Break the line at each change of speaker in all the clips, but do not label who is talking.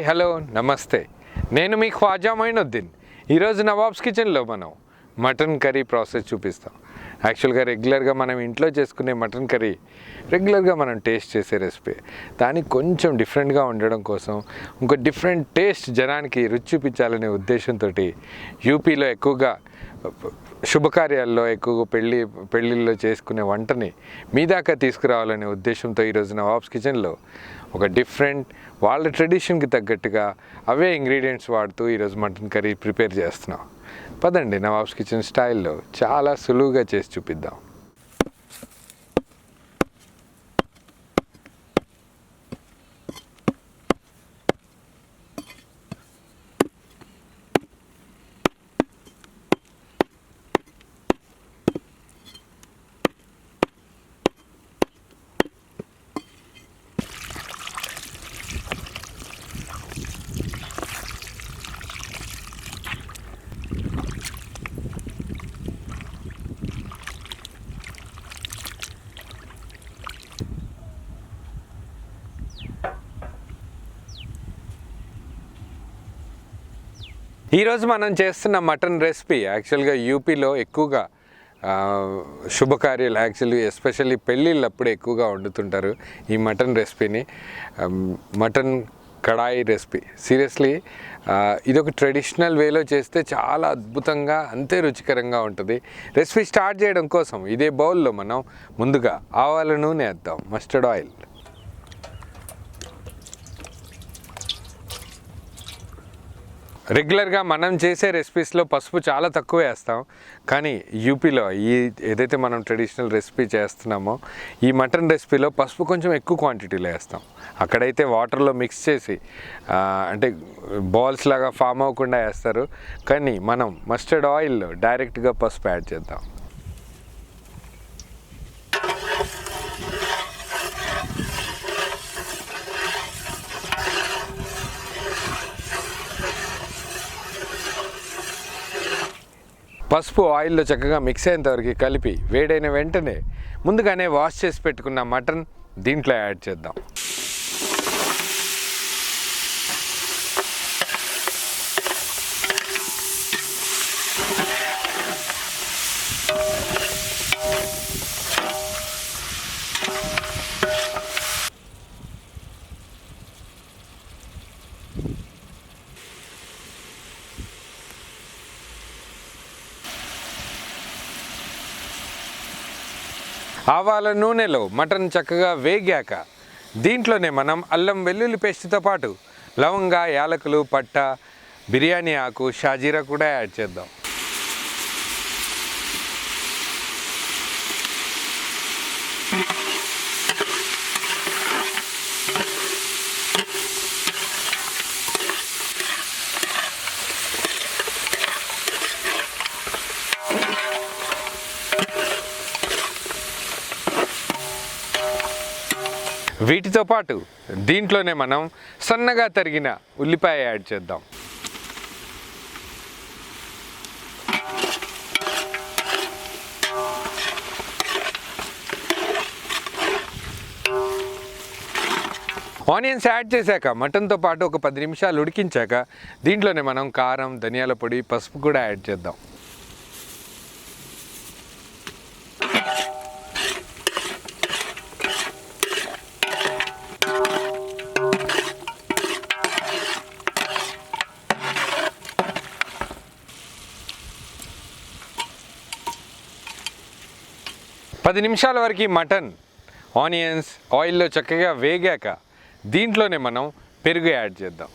Hi hello నమస్తే, నేను మీ ఖ్వాజా మొయినుద్దీన్. ఈరోజు నవాబ్స్ కిచెన్లో మనం మటన్ కర్రీ ప్రాసెస్ చూపిస్తాం. యాక్చువల్గా రెగ్యులర్గా మనం ఇంట్లో చేసుకునే మటన్ కర్రీ రెగ్యులర్గా మనం టేస్ట్ చేసే రెసిపీ. దానికి కొంచెం డిఫరెంట్గా ఉండడం కోసం ఇంకో డిఫరెంట్ టేస్ట్ జనానికి రుచి చూపించాలనే ఉద్దేశంతో యూపీలో ఎక్కువగా శుభకార్యాల్లో ఎక్కువగా పెళ్ళిళ్ళలో చేసుకునే వంటని మీ దాకా తీసుకురావాలనే ఉద్దేశంతో ఈరోజు నవాబ్స్ కిచెన్లో ఒక డిఫరెంట్ వాళ్ళ ట్రెడిషన్కి తగ్గట్టుగా అవే ఇంగ్రీడియంట్స్ వాడుతూ ఈరోజు మటన్ కర్రీ ప్రిపేర్ చేస్తున్నాం. పదండి నవాబ్స్ కిచెన్ స్టైల్లో చాలా సులువుగా చేసి చూపిద్దాం. ఈరోజు మనం చేస్తున్న మటన్ రెసిపీ యాక్చువల్గా యూపీలో ఎక్కువగా శుభకార్యాలు ఎస్పెషల్లీ పెళ్ళిళ్ళప్పుడు ఎక్కువగా వండుతుంటారు ఈ మటన్ రెసిపీని. మటన్ కడాయి రెసిపీ సీరియస్లీ ఇదొక ట్రెడిషనల్ వేలో చేస్తే చాలా అద్భుతంగా అంతే రుచికరంగా ఉంటుంది. రెసిపీ స్టార్ట్ చేయడం కోసం ఇదే బౌల్లో మనం ముందుగా ఆవాల నూనె వేద్దాం, మస్టర్డ్ ఆయిల్. రెగ్యులర్గా మనం చేసే రెసిపీస్లో పసుపు చాలా తక్కువ వేస్తాం, కానీ యూపీలో ఏదైతే మనం ట్రెడిషనల్ రెసిపీ చేస్తున్నామో ఈ మటన్ రెసిపీలో పసుపు కొంచెం ఎక్కువ క్వాంటిటీలో వేస్తాం. అక్కడైతే వాటర్లో మిక్స్ చేసి అంటే బాల్స్ లాగా ఫామ్ అవ్వకుండా వేస్తారు, కానీ మనం మస్టర్డ్ ఆయిల్లో డైరెక్ట్గా పసుపు యాడ్ చేద్దాం. పసుపు ఆయిల్లో చక్కగా మిక్స్ అయ్యేంతవరకు కలిపి వేడైన వెంటనే ముందుగానే వాష్ చేసి పెట్టుకున్న మటన్ దీంట్లో యాడ్ చేద్దాం. ఆవాల నూనెలో మటన్ చక్కగా వేగాక దీంట్లోనే మనం అల్లం వెల్లుల్లి పేస్ట్తో పాటు లవంగ, యాలకులు, పట్ట, బిర్యానీ ఆకు, షాజీరా కూడా యాడ్ చేద్దాం. వీటితో పాటు దీంట్లోనే మనం సన్నగా తరిగిన ఉల్లిపాయ యాడ్ చేద్దాం. ఆనియన్స్ యాడ్ చేశాక మటన్తో పాటు ఒక 10 నిమిషాలు ఉడికించాక దీంట్లోనే మనం కారం, ధనియాల పొడి, పసుపు కూడా యాడ్ చేద్దాం. పది నిమిషాల వరకు మటన్ ఆనియన్స్ ఆయిల్లో చక్కగా వేగాక దీంట్లోనే మనం పెరుగు యాడ్ చేద్దాం.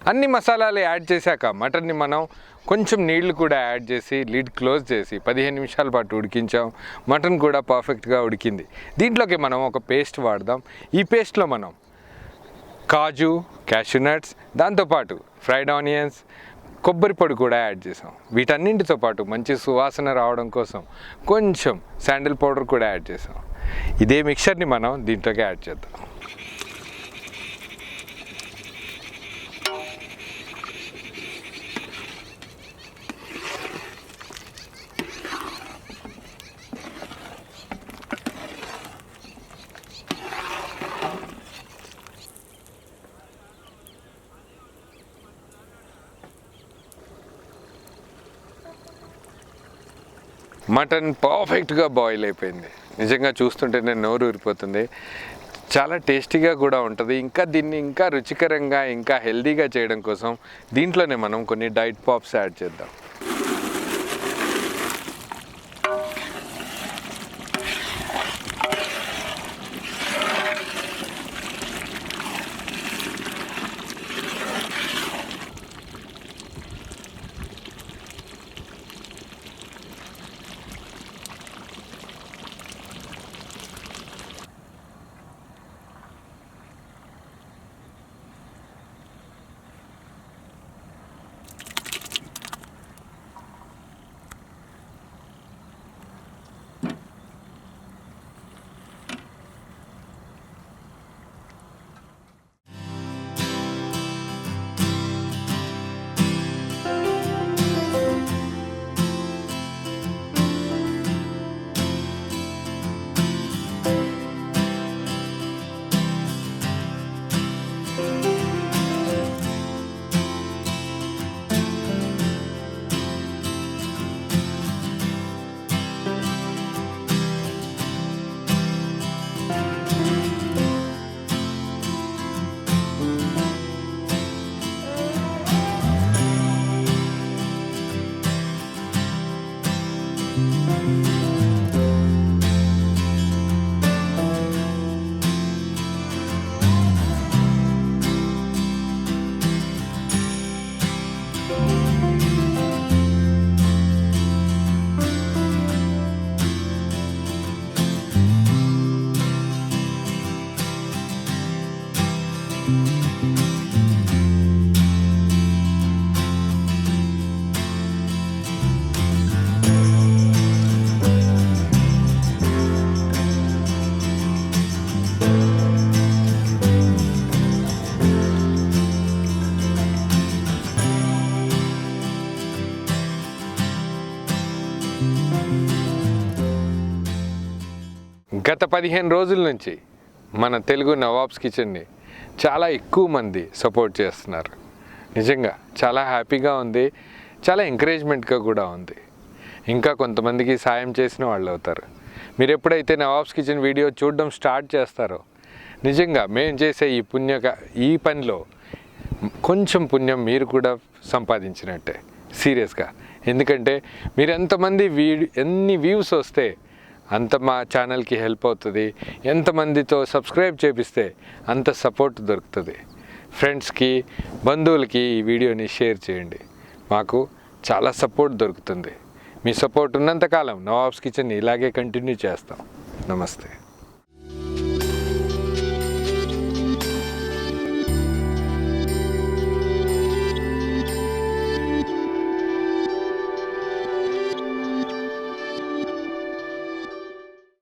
అన్ని మసాలాలు యాడ్ చేశాక మటన్ని మనం కొంచెం నీళ్లు కూడా యాడ్ చేసి లిడ్ క్లోజ్ చేసి 15 నిమిషాల పాటు ఉడికించాం. మటన్ కూడా పర్ఫెక్ట్గా ఉడికింది. దీంట్లోకి మనం ఒక పేస్ట్ వాడదాం. ఈ పేస్ట్లో మనం కాజు, క్యాష్యూ నట్స్, దాంతోపాటు ఫ్రైడ్ ఆనియన్స్, కొబ్బరి పొడి కూడా యాడ్ చేసాం. వీటన్నింటితో పాటు మంచి సువాసన రావడం కోసం కొంచెం శాండిల్ పౌడర్ కూడా యాడ్ చేసాం. ఇదే మిక్చర్ని మనం దీంట్లోకి యాడ్ చేద్దాం. మటన్ పర్ఫెక్ట్గా బాయిల్ అయిపోయింది. నిజంగా చూస్తుంటే నేను నోరు ఊరిపోతుంది. చాలా టేస్టీగా కూడా ఉంటుంది. ఇంకా దీన్ని ఇంకా రుచికరంగా ఇంకా హెల్దీగా చేయడం కోసం దీంట్లోనే మనం కొన్ని డైట్ పాప్స్ యాడ్ చేద్దాం. గత 15 రోజుల నుంచి మన తెలుగు నవాబ్స్ కిచెన్ని చాలా ఎక్కువ మంది సపోర్ట్ చేస్తున్నారు. నిజంగా చాలా హ్యాపీగా ఉంది, చాలా ఎంకరేజ్మెంట్గా కూడా ఉంది. ఇంకా కొంతమందికి సాయం చేసిన వాళ్ళు అవుతారు. మీరు ఎప్పుడైతే నవాబ్స్ కిచెన్ వీడియో చూడడం స్టార్ట్ చేస్తారో నిజంగా మేము చేసే ఈ పనిలో కొంచెం పుణ్యం మీరు కూడా సంపాదించినట్టే, సీరియస్గా. ఎందుకంటే మీరు ఎన్ని వ్యూస్ వస్తే అంత మా ఛానల్కి హెల్ప్ అవుతుంది. ఎంతమందితో సబ్స్క్రైబ్ చేపిస్తే అంత సపోర్ట్ దొరుకుతుంది. ఫ్రెండ్స్కి, బంధువులకి ఈ వీడియోని షేర్ చేయండి. మాకు చాలా సపోర్ట్ దొరుకుతుంది. మీ సపోర్ట్ ఉన్నంతకాలం నవాబ్స్ కిచెన్ ఇలాగే కంటిన్యూ చేస్తాం. నమస్తే.